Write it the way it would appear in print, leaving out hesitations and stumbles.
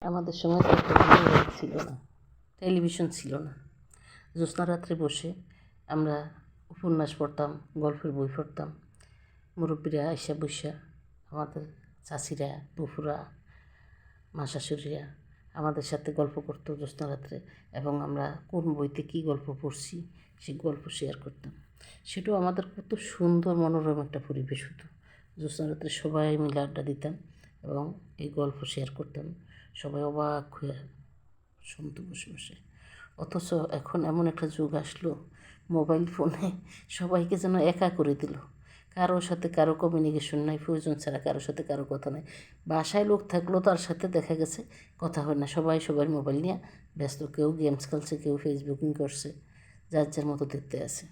আমাদের সময় তো মোবাইল ছিল না, টেলিভিশন ছিল না। জ্যোৎস্না রাত্রে বসে আমরা উপন্যাস পড়তাম, গল্পের বই পড়তাম। মুরব্বীরা আইসা বইসা, আমাদের চাচিরা, ফুফুরা, মা শাশুড়িরা আমাদের সাথে গল্প করতো জ্যোৎস্না রাত্রে, এবং আমরা কোন বইতে কী গল্প পড়ছি সেই গল্প শেয়ার করতাম। সেটাও আমাদের কত সুন্দর মনোরম একটা পরিবেশ হতো। জ্যোৎস্না রাত্রে সবাই মিলে আড্ডা দিতাম এবং এই গল্প শেয়ার করতাম। সবাই অবাক হয়ে শুনতো বসে বসে। অথচ এখন এমন একটা যুগ আসলো, মোবাইল ফোনে সবাইকে যেন একা করে দিল। কারোর সাথে কারো কমিউনিকেশন নাই, প্রয়োজন ছাড়া কারোর সাথে কারো কথা নাই। বাসায় লোক থাকলেও তার সাথে দেখা গেছে কথা হয় না, সবাই সবার মোবাইল নিয়ে ব্যস্ত। কেউ গেমস খেলছে, কেউ ফেসবুকিং করছে, যার যার মতো দেখতে আছে।